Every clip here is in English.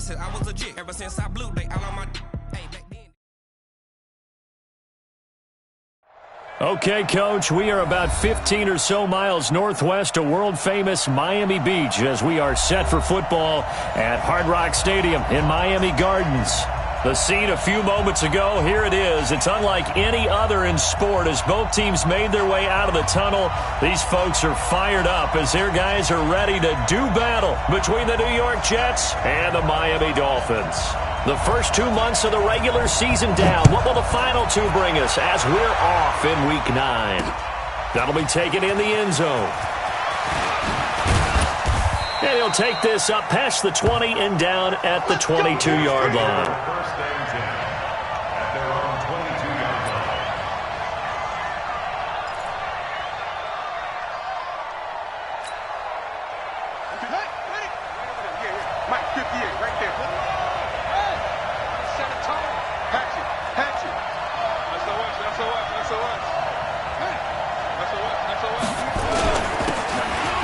said I was legit. Ever since I blew, they all on my Okay, Coach, we are about 15 or so miles northwest of world-famous Miami Beach as we are set for football at Hard Rock Stadium in Miami Gardens. The scene a few moments ago, here it is. It's unlike any other in sport as both teams made their way out of the tunnel. These folks are fired up as their guys are ready to do battle between the New York Jets and the Miami Dolphins. The first 2 months of the regular season down. What will the final two bring us as we're off in Week 9? That'll be taken in the end zone. And he'll take this up past the 20 and down at the 22-yard line.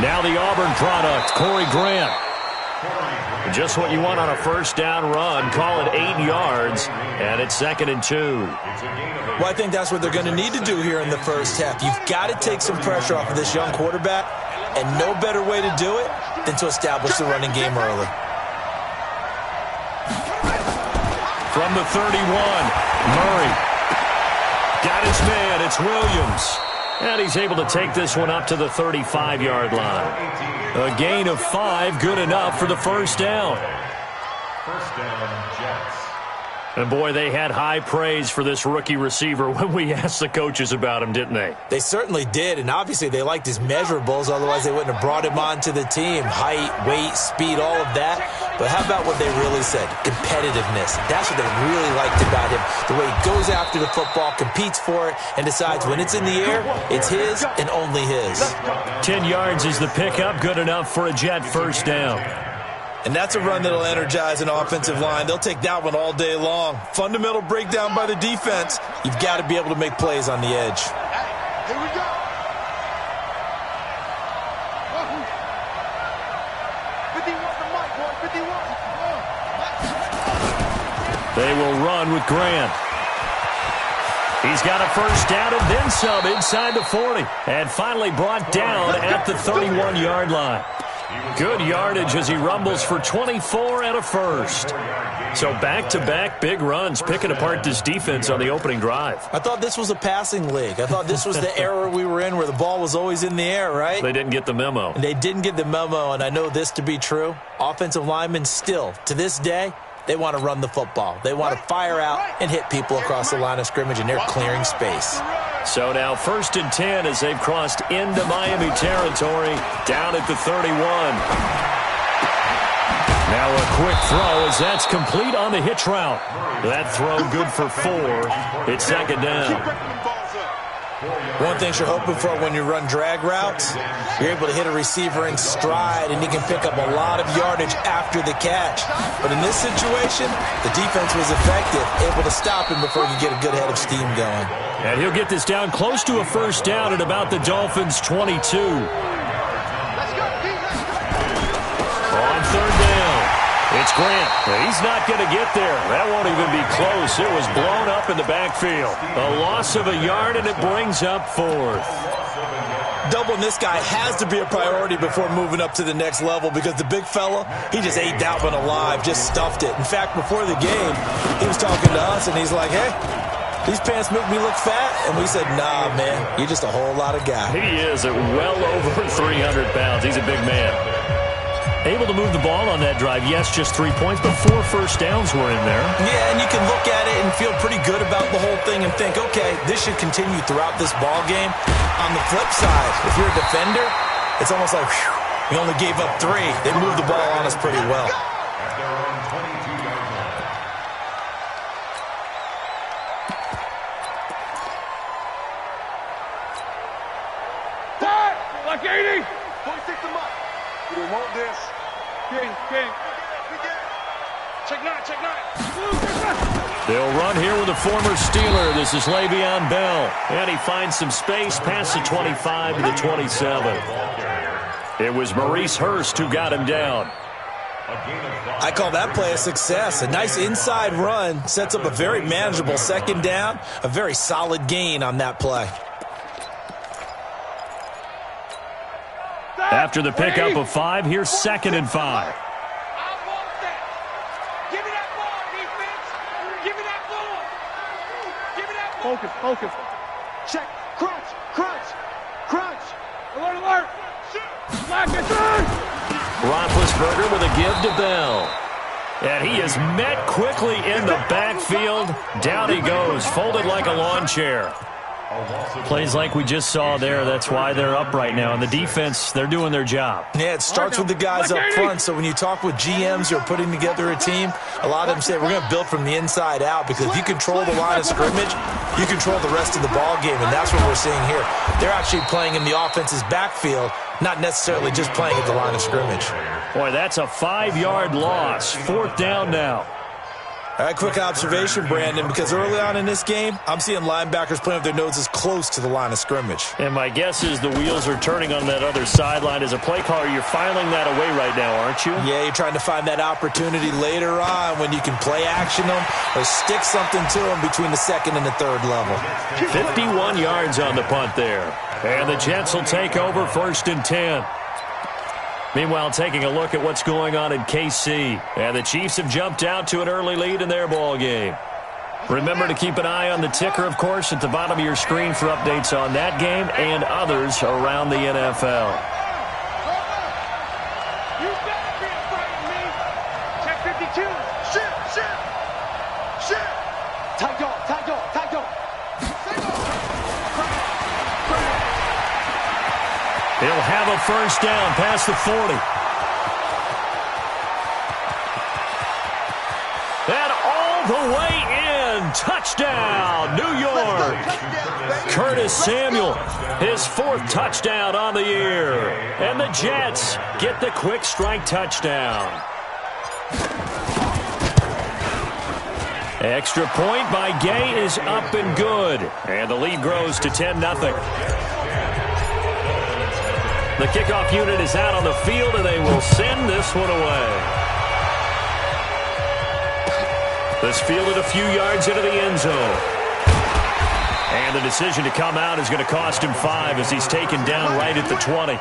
Now the Auburn product, Corey Grant. Just what you want on a first down run. Call it 8 yards, and it's 2nd and 2. Well, I think that's what they're going to need to do here in the first half. You've got to take some pressure off of this young quarterback, and no better way to do it than to establish the running game early. From the 31, Murray. Got his man, it's Williams. And he's able to take this one up to the 35-yard line. A gain of 5, good enough for the first down. First down, Jets. And, boy, they had high praise for this rookie receiver when we asked the coaches about him, didn't they? They certainly did, and obviously they liked his measurables. Otherwise, they wouldn't have brought him onto the team. Height, weight, speed, all of that. But how about what they really said? Competitiveness. That's what they really liked about him. The way he goes after the football, competes for it, and decides when it's in the air, it's his and only his. 10 yards is the pickup, good enough for a Jet first down. And that's a run that'll energize an offensive line. They'll take that one all day long. Fundamental breakdown by the defense. You've got to be able to make plays on the edge. Here we go. They will run with Grant. He's got a first down and then some inside the 40. And finally brought down at the 31-yard line. Good yardage as he rumbles for 24 and a first. So back-to-back big runs, picking apart this defense on the opening drive. I thought this was a passing league. I thought this was the era we were in where the ball was always in the air, right? They didn't get the memo. And they didn't get the memo, and I know this to be true. Offensive linemen still, to this day, they want to run the football. They want to fire out and hit people across the line of scrimmage, and they're clearing space. So now 1st and 10 as they've crossed into Miami territory, down at the 31. Now a quick throw as that's complete on the hitch route. That throw good for 4. It's 2nd down. One thing you're hoping for when you run drag routes, you're able to hit a receiver in stride, and he can pick up a lot of yardage after the catch. But in this situation, the defense was effective, able to stop him before he could get a good head of steam going. And he'll get this down close to a first down at about the Dolphins' 22. On 3rd down, it's Grant. He's not going to get there. That won't even be close. It was blown up in the backfield. A loss of a yard, and it brings up 4th. Doubling this guy has to be a priority before moving up to the next level because the big fella, he just ate that one alive, just stuffed it. In fact, before the game, he was talking to us, and he's like, hey, these pants make me look fat. And we said, nah, man, you're just a whole lot of guy. He is at well over 300 pounds. He's a big man. Able to move the ball on that drive. Yes, just 3 points, but 4 first downs were in there. Yeah, and you can look at it and feel pretty good about the whole thing and think, okay, this should continue throughout this ball game. On the flip side, if you're a defender, it's almost like, whew, we only gave up 3. They moved the ball on us pretty well. Like 80. 46 them up. We don't want this. King. Check 9. They'll run here with a former Steeler. This is Le'Veon Bell. And he finds some space past the 25 to the 27. It was Maurice Hurst who got him down. I call that play a success. A nice inside run sets up a very manageable second down, a very solid gain on that play. After the pickup of 5, here's 2nd and 5. Focus, focus. Check, crunch, crunch, crunch. Alert, alert. Black and turn. Roethlisberger with a give to Bell. And he is met quickly in the backfield. Down he goes, folded like a lawn chair. Plays like we just saw there. That's why they're up right now. And the defense, they're doing their job. Yeah, it starts with the guys up front. So when you talk with GMs who are putting together a team, a lot of them say we're going to build from the inside out, because if you control the line of scrimmage, you control the rest of the ball game. And that's what we're seeing here. They're actually playing in the offense's backfield, not necessarily just playing at the line of scrimmage. Boy, that's a 5-yard loss. 4th down now. All right, quick observation, Brandon, because early on in this game, I'm seeing linebackers playing with their noses close to the line of scrimmage. And my guess is the wheels are turning on that other sideline. As a play caller, you're filing that away right now, aren't you? Yeah, you're trying to find that opportunity later on when you can play action them or stick something to them between the 2nd and the 3rd level. 51 yards on the punt there. And the Jets will take over 1st and 10. Meanwhile, taking a look at what's going on in KC. And the Chiefs have jumped out to an early lead in their ball game. Remember to keep an eye on the ticker, of course, at the bottom of your screen for updates on that game and others around the NFL. You better be afraid of me. Check 52. Shit, shit, shit. Tight dog, tight dog, tight dog. He'll have a 1st down past the 40. And all the way in. Touchdown, New York. Curtis Samuel, his 4th touchdown on the year. And the Jets get the quick strike touchdown. Extra point by Gay is up and good. And the lead grows to 10-0. The kickoff unit is out on the field, and they will send this one away. This fielded a few yards into the end zone. And the decision to come out is going to cost him 5 as he's taken down right at the 20.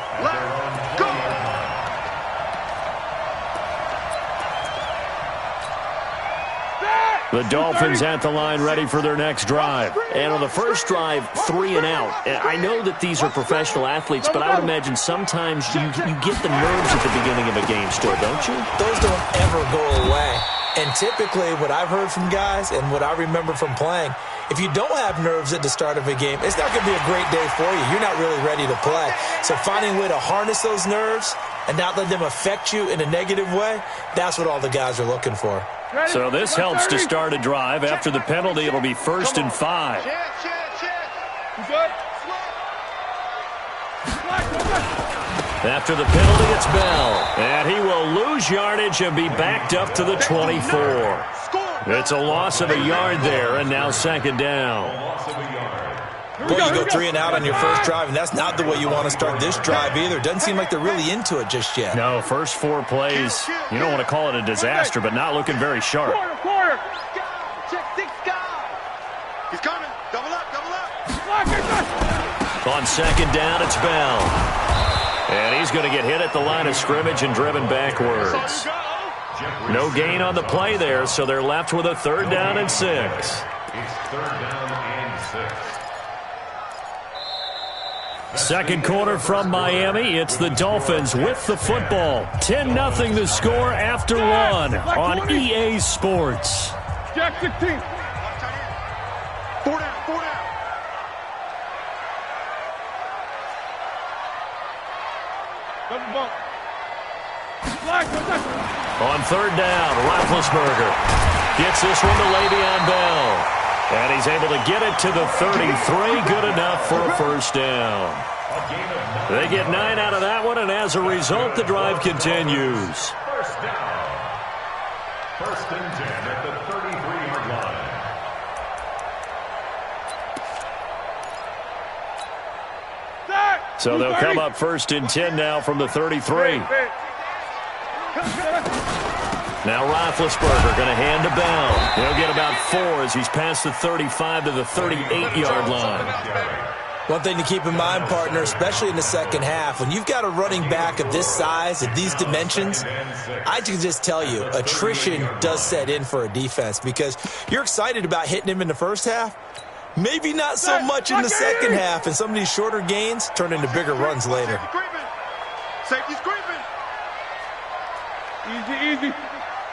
The Dolphins at the line ready for their next drive. And on the first drive, 3 and out. And I know that these are professional athletes, but I would imagine sometimes you get the nerves at the beginning of a game still, don't you? Those don't ever go away. And typically what I've heard from guys and what I remember from playing, if you don't have nerves at the start of a game, it's not going to be a great day for you. You're not really ready to play. So finding a way to harness those nerves and not let them affect you in a negative way, that's what all the guys are looking for. So this helps to start a drive. After the penalty, it'll be 1st and 5. After the penalty, it's Bell. And he will lose yardage and be backed up to the 24. It's a loss of a yard there, and now 2nd down. Boy, you go 3 and out on your first drive, and that's not the way you want to start this drive either. Doesn't seem like they're really into it just yet. No, first 4 plays, you don't want to call it a disaster, but not looking very sharp. Quarter. Check 6 guys. He's coming. Double up, double up. On 2nd down, it's Bell. And he's going to get hit at the line of scrimmage and driven backwards. No gain on the play there, so they're left with a 3rd down and 6. It's 3rd down and 6. Second quarter from Miami. It's the Dolphins with the football. 10-0 the score after 1 on EA Sports. Jack 16. 4 down, 4 down. Double bump. On 3rd down, Roethlisberger gets this one to Le'Veon Bell. And he's able to get it to the 33. Good enough for a 1st down. They get 9 out of that one, and as a result, the drive continues. 1st down. 1st and 10 at the 33-yard line. So they'll come up 1st and 10 now from the 33. Now Roethlisberger going to hand to Bell. He'll get about 4 as he's past the 35 to the 38-yard line. One thing to keep in mind, partner, especially in the second half, when you've got a running back of this size, of these dimensions, I can just tell you, attrition does set in for a defense because you're excited about hitting him in the first half, maybe not so much in the second half, and some of these shorter gains turn into bigger runs later. Safety's creeping. Easy.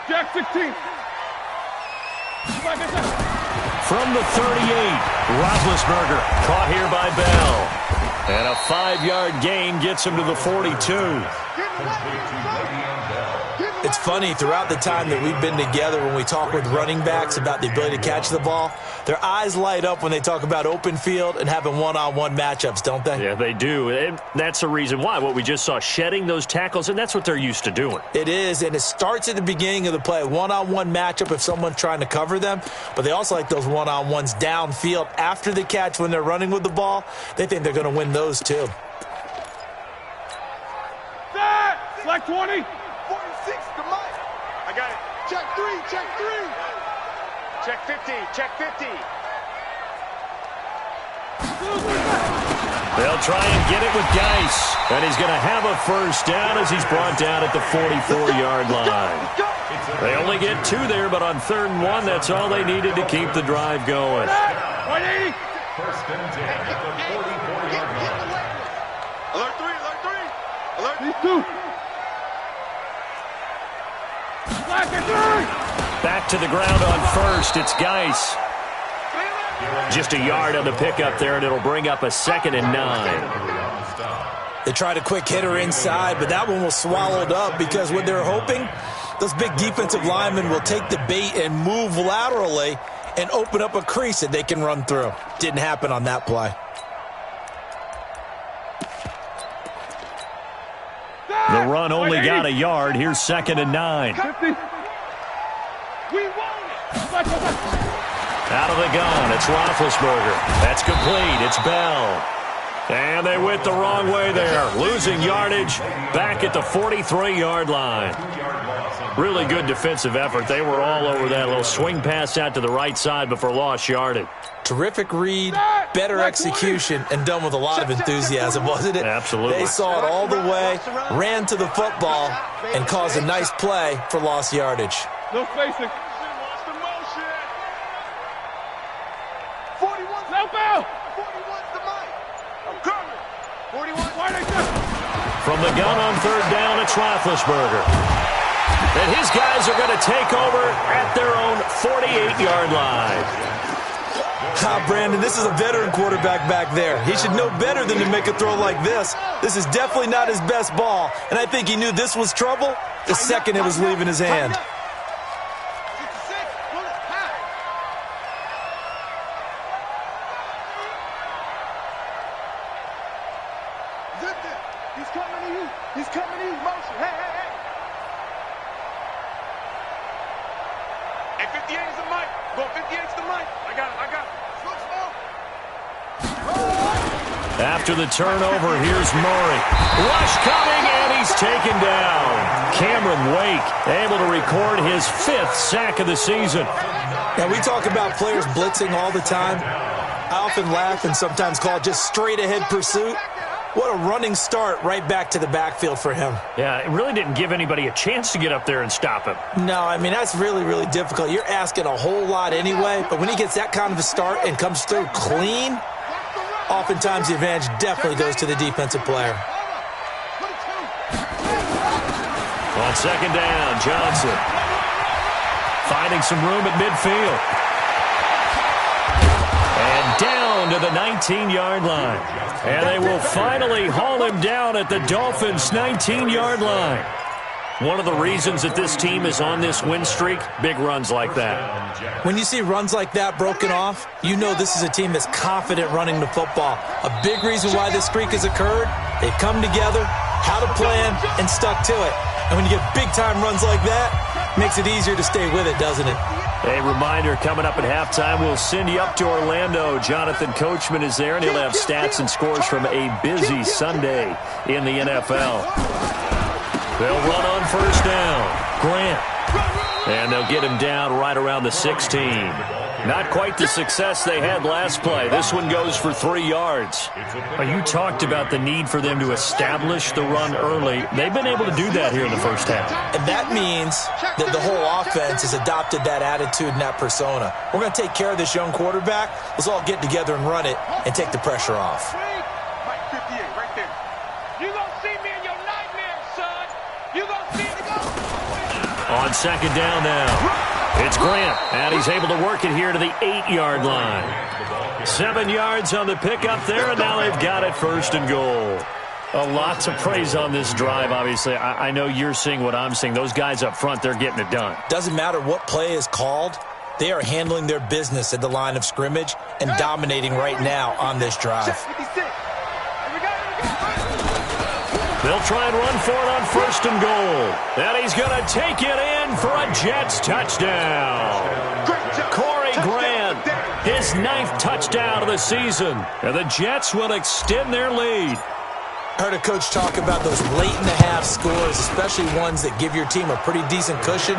Jack 16. From the 38, Roethlisberger caught here by Bell. And a 5-yard gain gets him to the 42. It's funny, throughout the time that we've been together, when we talk with running backs about the ability to catch the ball, their eyes light up when they talk about open field and having one-on-one matchups, don't they? Yeah, they do. And that's the reason why. What we just saw, shedding those tackles, and that's what they're used to doing. It is, and it starts at the beginning of the play, one-on-one matchup if someone's trying to cover them, but they also like those one-on-ones downfield after the catch when they're running with the ball. They think they're going to win those too. Like 20. 46 to Mike. I got it. Check 3. Check 50. Check 50. They'll try and get it with Geis. And he's going to have a first down as he's brought down at the 44-yard line. They only get 2 there, but on 3rd and 1, that's all they needed to keep the drive going. 180. First and 10 at the 44-yard line. Alert 3. These 2. Back to the ground on first. It's Geis. Just a yard on the pickup there, and it'll bring up a 2nd and 9. They tried a quick hitter inside, but that one was swallowed up because what they're hoping, those big defensive linemen will take the bait and move laterally and open up a crease that they can run through. Didn't happen on that play. The run only got a yard. Here's 2nd and 9. 50. We won it. Out of the gun, it's Roethlisberger. That's complete. It's Bell. And they went the wrong way there. Losing yardage back at the 43-yard line. Really good defensive effort. They were all over that little swing pass out to the right side before lost yardage. Terrific read, better execution, and done with a lot of enthusiasm, wasn't it? Absolutely. They saw it all the way, ran to the football, and caused a nice play for lost yardage. No spacing. 41. No bell. 41's the mic. I'm coming. 41. From the gun on 3rd down, it's Roethlisberger. And his guys are going to take over at their own 48-yard line. Brandon, this is a veteran quarterback back there. He should know better than to make a throw like this. This is definitely not his best ball, and I think he knew this was trouble the second it was leaving his hand. He's coming to you. Motion. Hey. Hey, 58 is the mic. Go 58 is the mic. I got it. After the turnover, here's Murray. Rush coming, and he's taken down. Cameron Wake able to record his 5th sack of the season. Now, we talk about players blitzing all the time. I often laugh and sometimes call it just straight-ahead pursuit. What a running start right back to the backfield for him. Yeah, it really didn't give anybody a chance to get up there and stop him. No, I mean, that's really, really difficult. You're asking a whole lot anyway, but when he gets that kind of a start and comes through clean, oftentimes the advantage definitely goes to the defensive player. On 2nd down, Johnson finding some room at midfield. And down to the 19-yard line. And they will finally haul him down at the Dolphins' 19-yard line. One of the reasons that this team is on this win streak, big runs like that. When you see runs like that broken off, you know this is a team that's confident running the football. A big reason why this streak has occurred, they've come together, had a plan, and stuck to it. And when you get big-time runs like that, it makes it easier to stay with it, doesn't it? A reminder, coming up at halftime, we'll send you up to Orlando. Jonathan Coachman is there, and he'll have stats and scores from a busy Sunday in the NFL. They'll run on first down. Grant. And they'll get him down right around the 16. Not quite the success they had last play. This one goes for 3 yards. You talked about the need for them to establish the run early. They've been able to do that here in the first half. And that means that the whole offense has adopted that attitude and that persona. We're going to take care of this young quarterback. Let's all get together and run it and take the pressure off. Mike 58 right there. You gonna see me in your nightmares, son. You gonna see me. On second down now. It's Grant, and he's able to work it here to the 8-yard line. 7 yards on the pickup there, and now they've got it first and goal. A lot to praise on this drive, obviously. I know you're seeing what I'm seeing. Those guys up front, they're getting it done. Doesn't matter what play is called. They are handling their business at the line of scrimmage and dominating right now on this drive. They'll try and run for it on first and goal. And he's going to take it in for a Jets touchdown. Corey Grant, his 9th touchdown of the season. And the Jets will extend their lead. I heard a coach talk about those late-in-the-half scores, especially ones that give your team a pretty decent cushion.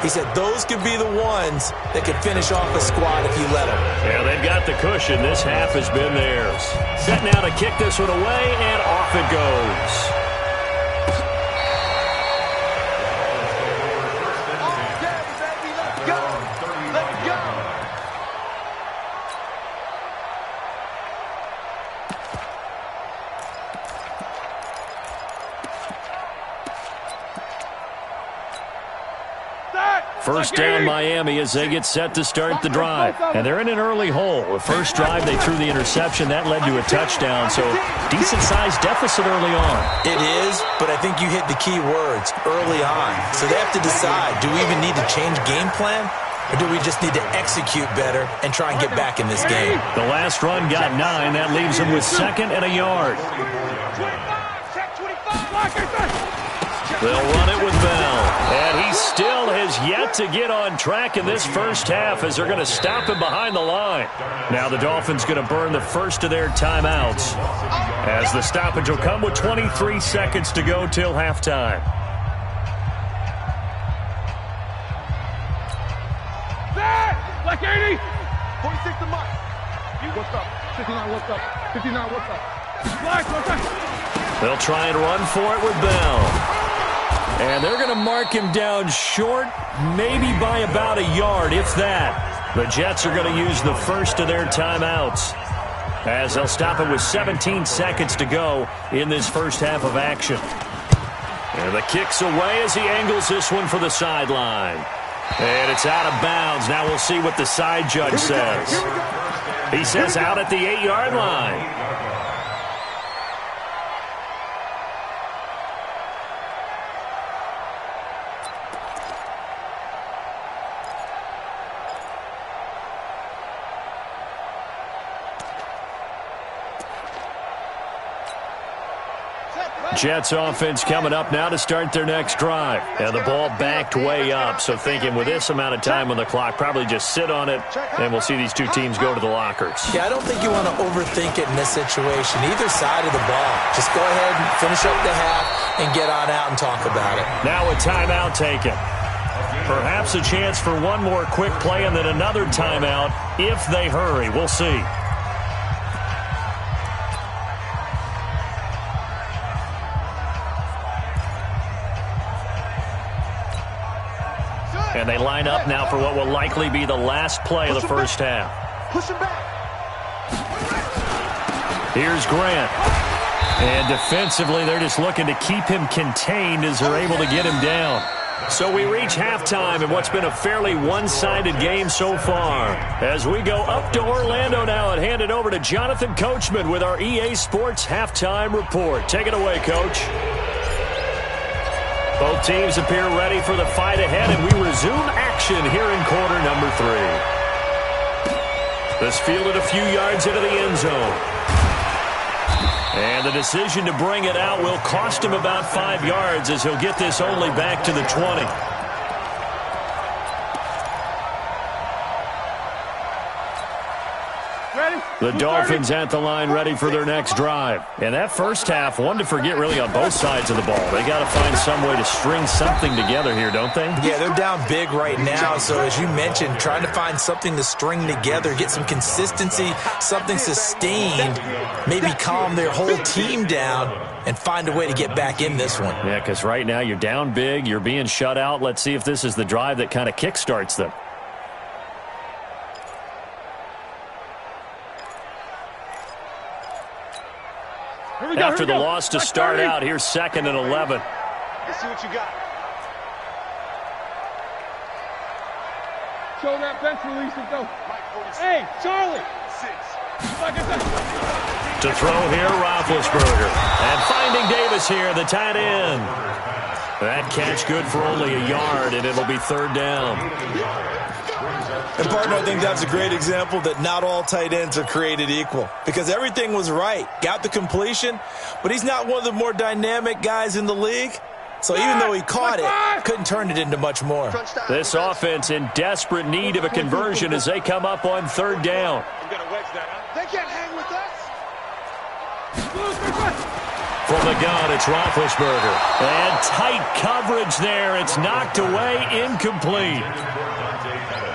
He said those could be the ones that could finish off a squad if you let them. Yeah, they've got the cushion. This half has been theirs. Set now to kick this one away, and off it goes. First down Miami as they get set to start the drive. And they're in an early hole. The first drive, they threw the interception. That led to a touchdown, so decent-sized deficit early on. It is, but I think you hit the key words, early on. So they have to decide, do we even need to change game plan? Or do we just need to execute better and try and get back in this game? The last run got 9. That leaves them with 2nd and a yard. They'll run it with Bell. And he still has yet to get on track in this first half as they're going to stop him behind the line. Now the Dolphins going to burn the first of their timeouts as the stoppage will come with 23 seconds to go till halftime. Like 80. 46 to Mike. What's up? 59, what's up? 59, what's up? Flash, what's up? They'll try and run for it with Bell. And they're going to mark him down short, maybe by about a yard, if that. The Jets are going to use the first of their timeouts as they'll stop it with 17 seconds to go in this first half of action. And the kick's away as he angles this one for the sideline. And it's out of bounds. Now we'll see what the side judge says. He says out at the 8-yard line. Jets offense coming up now to start their next drive. And the ball backed way up, so thinking with this amount of time on the clock, probably just sit on it, and we'll see these two teams go to the lockers. Yeah, I don't think you want to overthink it in this situation, either side of the ball. Just go ahead and finish up the half and get on out and talk about it. Now a timeout taken. Perhaps a chance for one more quick play and then another timeout if they hurry. We'll see. And they line up now for what will likely be the last play of the first half. Push him back. Here's Grant. And defensively, they're just looking to keep him contained as they're able to get him down. So we reach halftime in what's been a fairly one-sided game so far. As we go up to Orlando now and hand it over to Jonathan Coachman with our EA Sports Halftime Report. Take it away, Coach. Both teams appear ready for the fight ahead, and we resume action here in quarter number 3. This fielded a few yards into the end zone. And the decision to bring it out will cost him about 5 yards as he'll get this only back to the 20. The Dolphins at the line ready for their next drive. And that first half, one to forget really on both sides of the ball. They got to find some way to string something together here, don't they? Yeah, they're down big right now. So as you mentioned, trying to find something to string together, get some consistency, something sustained, maybe calm their whole team down and find a way to get back in this one. Yeah, because right now you're down big, you're being shut out. Let's see if this is the drive that kind of kickstarts them. After the loss to start out, here's 2nd and 11. Let's see what you got. Show that bench release and go. Hey, Charlie. To throw here, Roethlisberger. And finding Davis here, the tight end. That catch good for only a yard, and it'll be 3rd down. And, partner, I think that's a great example that not all tight ends are created equal because everything was right. Got the completion, but he's not one of the more dynamic guys in the league. So even though he caught it, couldn't turn it into much more. This offense in desperate need of a conversion as they come up on 3rd down. They can't hang with us. From the gun, it's Roethlisberger. And tight coverage there. It's knocked away, incomplete.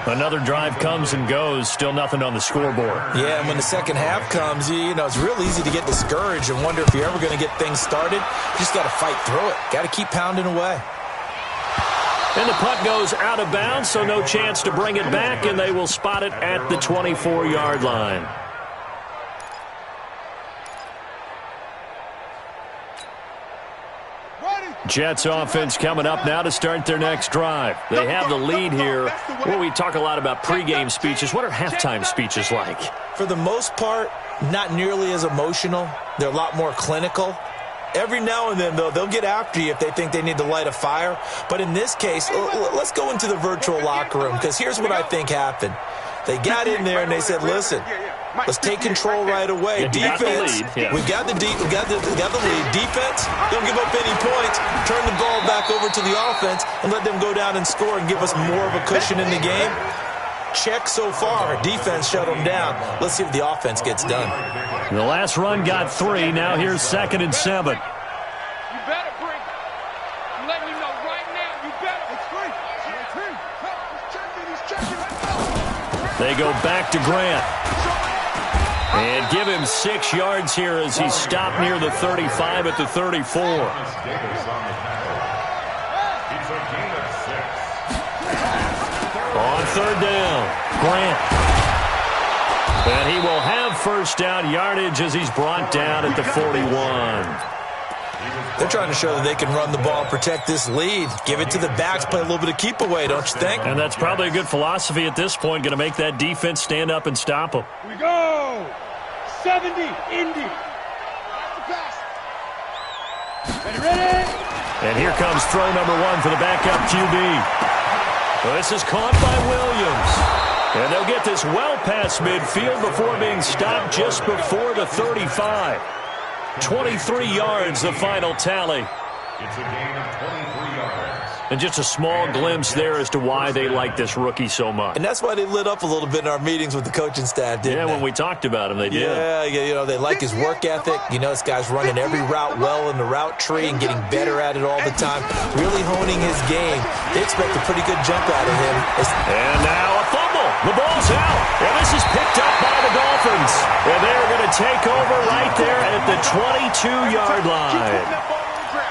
Another drive comes and goes, still nothing on the scoreboard. Yeah, and when the second half comes, you know, it's real easy to get discouraged and wonder if you're ever going to get things started. You just got to fight through it. Got to keep pounding away. And the punt goes out of bounds, so no chance to bring it back, and they will spot it at the 24-yard line. Jets offense coming up now to start their next drive. They have the lead here. Well, we talk a lot about pregame speeches. What are halftime speeches like? For the most part, not nearly as emotional. They're a lot more clinical. Every now and then, though, they'll get after you if they think they need to light a fire. But in this case, let's go into the virtual locker room because here's what I think happened. They got in there and they said, listen, let's take control right away. Defense, we've got the lead. Defense, don't give up any points. Turn the ball back over to the offense and let them go down and score and give us more of a cushion in the game. Check so far. Defense shut them down. Let's see if the offense gets done. The last run got 3. Now here's 2nd and 7. You better bring. I'm letting you know right now. You better. It's free. He's checking. They go back to Grant. And give him 6 yards here as he stopped near the 35 at the 34. On 3rd down, Grant. And he will have first down yardage as he's brought down at the 41. They're trying to show that they can run the ball and protect this lead. Give it to the backs, play a little bit of keep away, don't you think? And that's probably a good philosophy at this point, going to make that defense stand up and stop them. Here we go. 70, Indy. Ready? And here comes throw number 1 for the backup QB. Well, this is caught by Williams. And they'll get this well past midfield before being stopped just before the 35. 23 yards, the final tally. It's a gain of 23 yards. And just a small glimpse there as to why they like this rookie so much. And that's why they lit up a little bit in our meetings with the coaching staff, didn't they? Yeah, when we talked about him, they did. Yeah, you know, they like his work ethic. You know, this guy's running every route well in the route tree and getting better at it all the time, really honing his game. They expect a pretty good jump out of him. And now a fumble. The ball's out. And this is picked up by the Dolphins. And they're going to take over right there at the 22-yard line.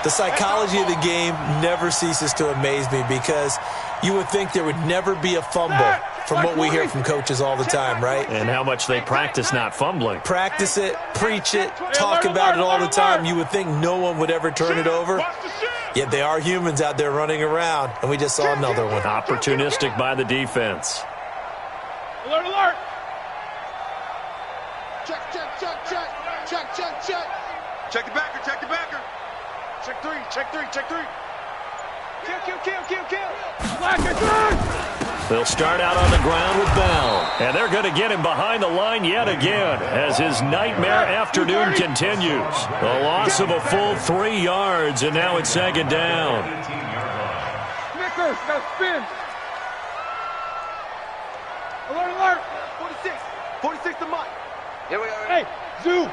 The psychology of the game never ceases to amaze me because you would think there would never be a fumble from what we hear from coaches all the time, right? And how much they practice not fumbling. Practice it, preach it, talk about it all the time. You would think no one would ever turn it over. Yet they are humans out there running around, and we just saw another one. Opportunistic by the defense. Alert, alert. Check, check, check, check. Check, check, check. Check the backer, check the backer. Check 3, check 3, check 3. Kill. They'll start out on the ground with Bell. And they're going to get him behind the line yet again as his nightmare afternoon continues. The loss of a full 3 yards, and now it's 2nd down. Snickers, now spin. Alert, alert. 46 to Mike. Here we go. Hey, Zoo.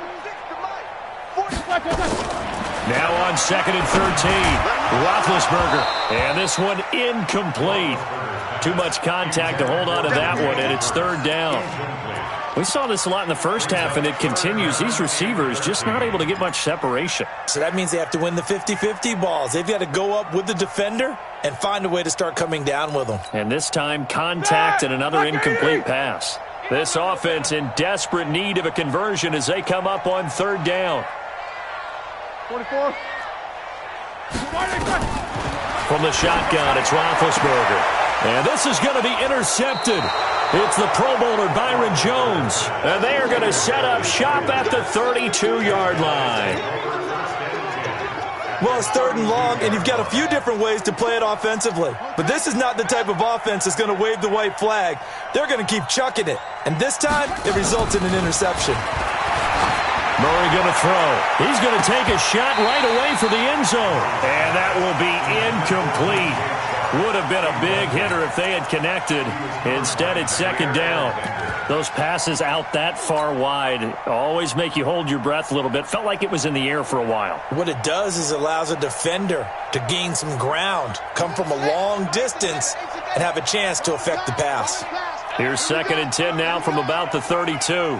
Now on 2nd and 13. Roethlisberger. And this one incomplete. Too much contact to hold on to that one, and it's 3rd down. We saw this a lot in the first half, and it continues. These receivers just not able to get much separation. So that means they have to win the 50-50 balls. They've got to go up with the defender and find a way to start coming down with them. And this time, contact and another incomplete pass. This offense in desperate need of a conversion as they come up on 3rd down. 24. From the shotgun, it's Roethlisberger. And this is going to be intercepted. It's the Pro Bowler Byron Jones. And they are going to set up shop at the 32-yard line. Well, it's 3rd and long, and you've got a few different ways to play it offensively. But this is not the type of offense that's going to wave the white flag. They're going to keep chucking it. And this time, it results in an interception. Murray going to throw. He's going to take a shot right away for the end zone. And that will be incomplete. Would have been a big hitter if they had connected. Instead, it's 2nd down. Those passes out that far wide always make you hold your breath a little bit. Felt like it was in the air for a while. What it does is allows a defender to gain some ground, come from a long distance, and have a chance to affect the pass. Here's 2nd and 10 now from about the 32.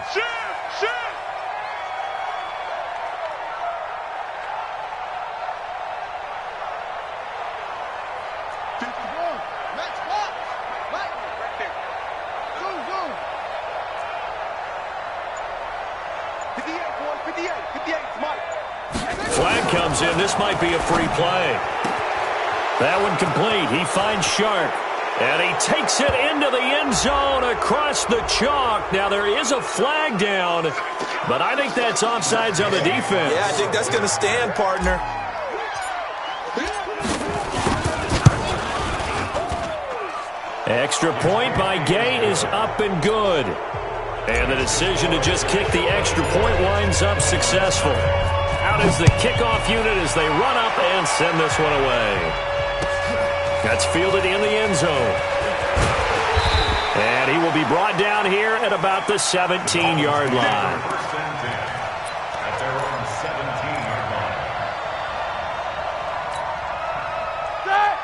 Flag comes in. This might be a free play. That one complete. He finds Sharp. And he takes it into the end zone across the chalk. Now, there is a flag down, but I think that's offsides on the defense. Yeah, I think that's going to stand, partner. Extra point by Gay is up and good. And the decision to just kick the extra point winds up successful. Out is the kickoff unit as they run up and send this one away. That's fielded in the end zone. And he will be brought down here at about the 17-yard line. At their own 17-yard line.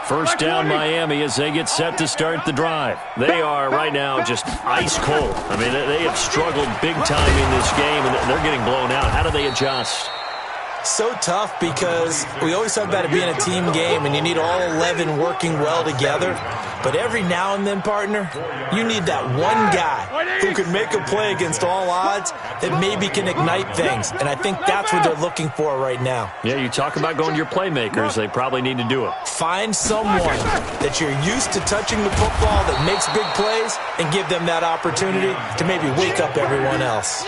First down Miami as they get set to start the drive. They are right now just ice cold. I mean, they have struggled big time in this game, and they're getting blown out. How do they adjust? So tough because we always talk about it being a team game and you need all 11 working well together. But every now and then, partner, you need that one guy who can make a play against all odds that maybe can ignite things. And I think that's what they're looking for right now. Yeah, you talk about going to your playmakers. They probably need to do it. Find someone that you're used to touching the football that makes big plays and give them that opportunity to maybe wake up everyone else.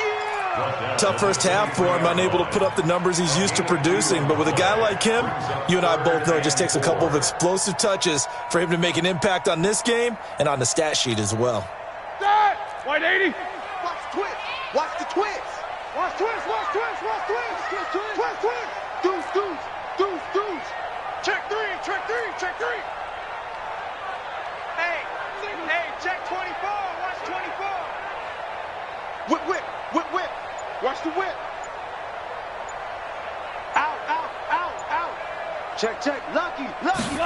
Tough first half for him, unable to put up the numbers he's used to producing. But with a guy like him, you and I both know it just takes a couple of explosive touches for him to make an impact on this game and on the stat sheet as well. White 80. Watch the twist. Watch the twist. Watch twist. Watch twist. Watch twist. Twist, twist. Twist, twist. Deuce, deuce. Deuce, deuce. Check three. Check three. Check three. Hey. Hey, check 24. Watch 24. Whip, whip. Whip, whip. Watch the whip. Out, out, out, out. Check, check. Lucky, lucky.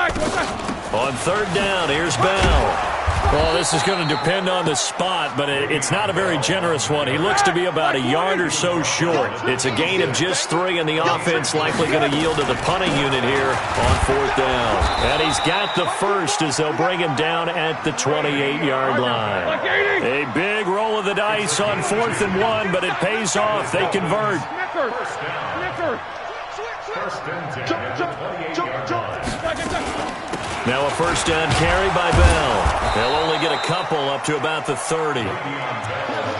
On third down, here's Bell. Well, this is going to depend on the spot, but it's not a very generous one. He looks to be about a yard or so short. It's a gain of just 3, and the offense likely going to yield to the punting unit here on fourth down. And he's got the first as they'll bring him down at the 28-yard line. A big roll of the dice on 4th and 1, but it pays off. They convert. First and 10 at the 28-yard line. Now a first down carry by Bell. They'll only get a couple up to about the 30.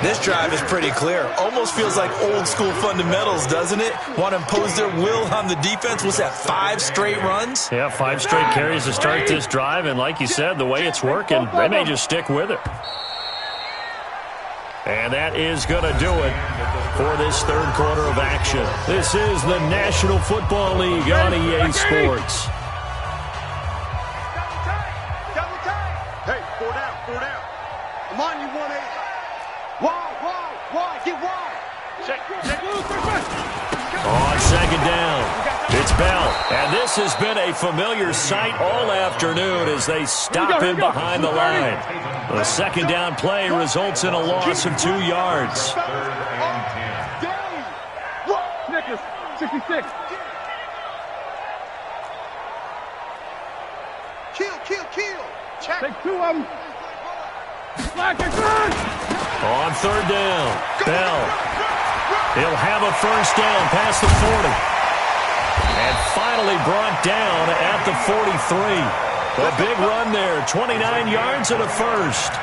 This drive is pretty clear. Almost feels like old school fundamentals, doesn't it? Want to impose their will on the defense. Was that 5 straight runs? Yeah, 5 straight carries to start this drive. And like you said, the way it's working, they may just stick with it. And that is going to do it for this third quarter of action. This is the National Football League on EA Sports. Hey, 4 down, 4 down. I'm on you, 1-8. Wide, wide, wide, get wide. It's Bell. And this has been a familiar sight all afternoon as they stop him behind the line. The second down play results in a loss of 2 yards. 66. Kill. Check. Take 2 of them. On third down, Bell. He'll have a first down past the 40. And finally brought down at the 43. A big run there, 29 yards and a first.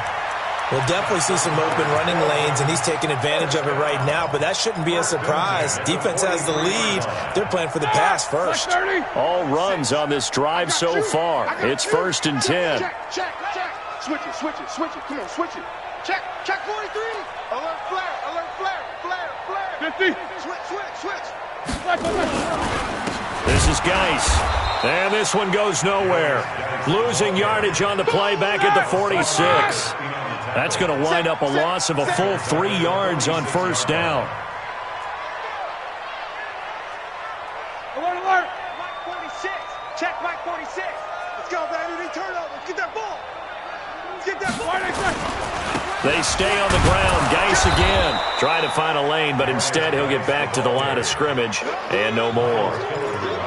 We'll definitely see some open running lanes, and he's taking advantage of it right now, but that shouldn't be a surprise. Defense has the lead. They're playing for the pass first. All runs on this drive so far. It's 1st and 10. Check. Switch it. Come on, switch it. Check 43. Alert flare. 50. Switch. This is Geis. And this one goes nowhere. Losing yardage on the play back at the 46. That's going to wind up a loss of a full 3 yards on first down. Alert. Mike 46. Check Mike 46. Let's go, baby. They turn over. Let's get that ball. They stay on the ground. Geis again. Trying to find a lane, but instead he'll get back to the line of scrimmage and no more.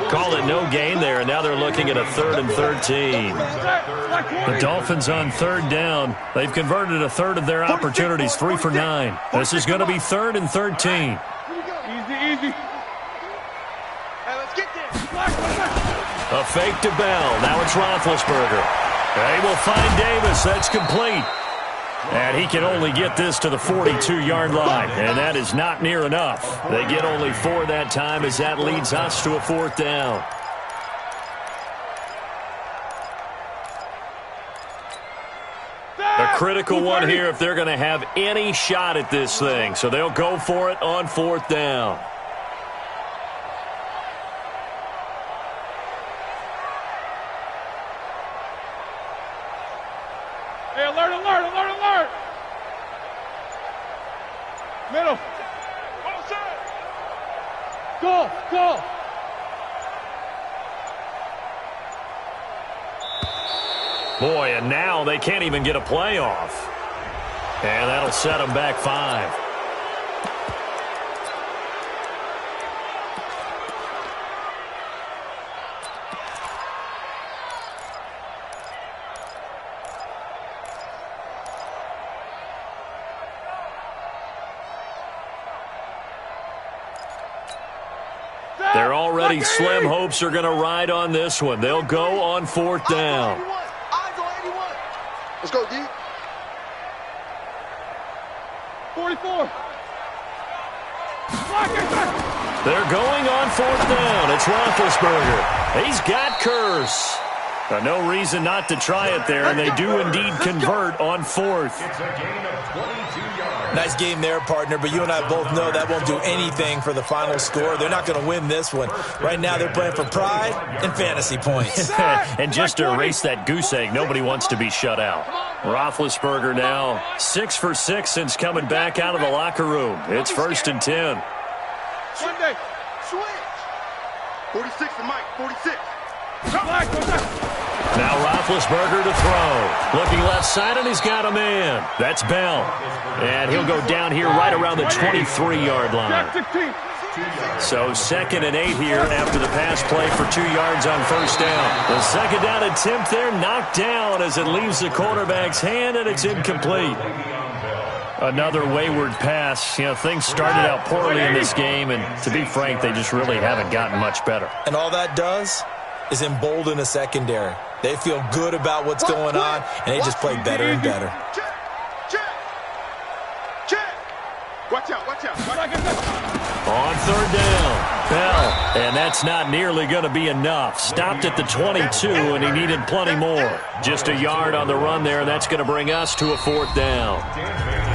Call it no gain there, and now they're looking at a 3rd and 13. The Dolphins on third down. They've converted a third of their opportunities, 3 for 9. This is going to be 3rd and 13. Easy. Hey, let's get this. A fake to Bell. Now it's Roethlisberger. They will find Davis. That's complete. And he can only get this to the 42-yard line, and that is not near enough. They get only 4 that time as that leads us to a 4th down. A critical one here if they're going to have any shot at this thing, so they'll go for it on 4th down. Hey, alert. Middle. Go. Boy, and now they can't even get a play off. And that'll set them back 5. They're already slim hopes are going to ride on this one. They'll go on 4th down. Let's go, D. 44. They're going on 4th down. It's Roethlisberger. He's got Curse. No reason not to try it there, and they do indeed convert on 4th. It's a gain of 22 yards. Nice game there, partner, but you and I both know that won't do anything for the final score. They're not going to win this one. Right now they're playing for pride and fantasy points. And just to erase that goose egg, nobody wants to be shut out. Roethlisberger now 6 for 6 since coming back out of the locker room. It's 1st and 10. Sunday. Switch. 46 to Mike. 46. Now Roethlisberger to throw. Looking left side, and he's got a man. That's Bell. And he'll go down here right around the 23-yard line. So 2nd and 8 here after the pass play for 2 yards on first down. The second down attempt there knocked down as it leaves the quarterback's hand, and it's incomplete. Another wayward pass. You know, things started out poorly in this game, and to be frank, they just really haven't gotten much better. And all that does is embolden a secondary. They feel good about what's going on, and they just play better and better. Check. Watch out. On third down, Bell. And that's not nearly going to be enough. Stopped at the 22, and he needed plenty more. Just a yard on the run there, and that's going to bring us to a 4th down.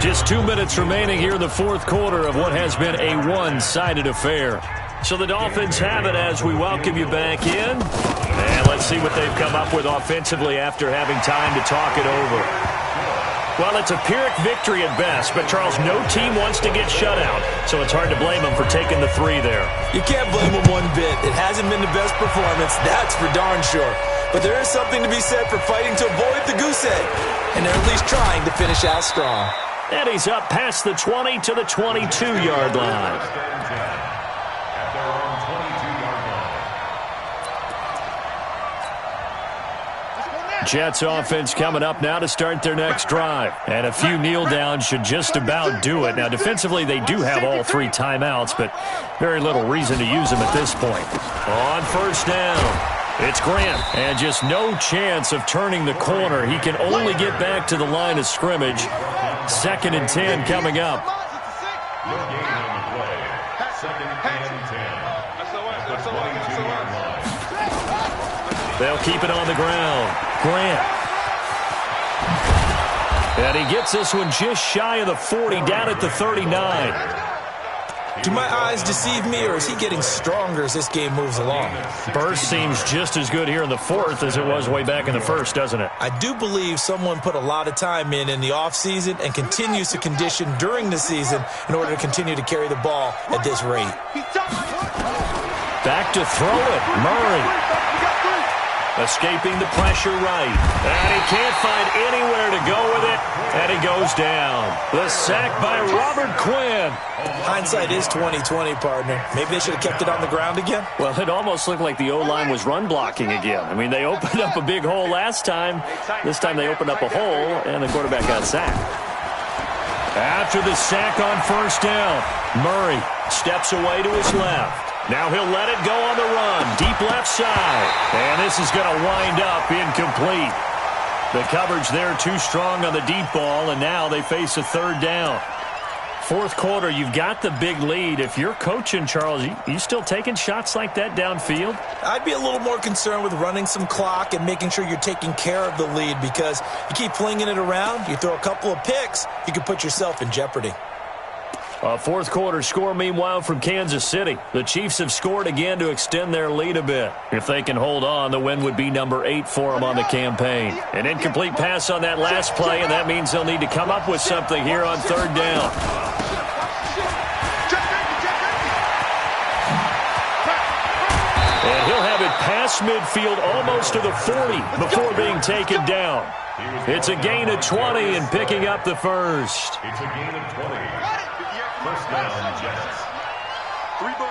Just 2 minutes remaining here in the 4th quarter of what has been a one-sided affair. So the Dolphins have it as we welcome you back in. And let's see what they've come up with offensively after having time to talk it over. Well, it's a Pyrrhic victory at best, but Charles, no team wants to get shut out, so it's hard to blame them for taking the 3 there. You can't blame them one bit. It hasn't been the best performance, that's for darn sure. But there is something to be said for fighting to avoid the goose egg, and they're at least trying to finish out strong. And he's up past the 20 to the 22-yard line. At their own 22-yard line. Jets offense coming up now to start their next drive. And a few kneel downs should just about do it. Now, defensively, they do have all 3 timeouts, but very little reason to use them at this point. On first down, it's Grant. And just no chance of turning the corner. He can only get back to the line of scrimmage. 2nd and 10 coming up. No gain on the play. 2nd and 10. At the 22-yard line. They'll keep it on the ground. Grant. And he gets this one just shy of the 40, down at the 39. Do my eyes deceive me, or is he getting stronger as this game moves along? Burst seems just as good here in the 4th as it was way back in the 1st, doesn't it? I do believe someone put a lot of time in the offseason and continues to condition during the season in order to continue to carry the ball at this rate. Back to throw it. Murray. Escaping the pressure right. And he can't find anywhere to go with it. And he goes down. The sack by Robert Quinn. Hindsight is 20/20, partner. Maybe they should have kept it on the ground again. Well, it almost looked like the O-line was run blocking again. I mean, they opened up a big hole last time. This time they opened up a hole, and the quarterback got sacked. After the sack on first down, Murray steps away to his left. Now he'll let it go on the run. Deep left side. And this is going to wind up incomplete. The coverage there too strong on the deep ball, and now they face a 3rd down. 4th quarter, you've got the big lead. If you're coaching, Charles, you still taking shots like that downfield? I'd be a little more concerned with running some clock and making sure you're taking care of the lead, because you keep flinging it around, you throw a couple of picks, you could put yourself in jeopardy. A 4th quarter score, meanwhile, from Kansas City. The Chiefs have scored again to extend their lead a bit. If they can hold on, the win would be number 8 for them on the campaign. An incomplete pass on that last play, and that means they'll need to come up with something here on 3rd down. And he'll have it past midfield almost to the 40 before being taken down. It's a gain of 20 and picking up the first. It's a gain of 20. First down, Jets. 3 bud.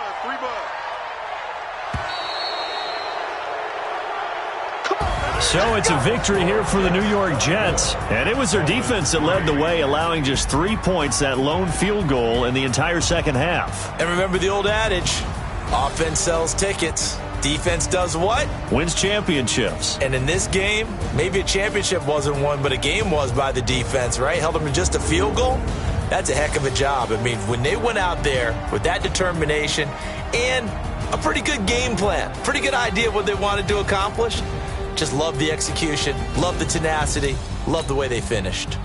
So it's a victory here for the New York Jets. And it was their defense that led the way, allowing just 3 points, that lone field goal in the entire second half. And remember the old adage, offense sells tickets. Defense does what? Wins championships. And in this game, maybe a championship wasn't won, but a game was by the defense, right? Held them to just a field goal. That's a heck of a job. I mean, when they went out there with that determination and a pretty good game plan, pretty good idea of what they wanted to accomplish, just love the execution, love the tenacity, love the way they finished.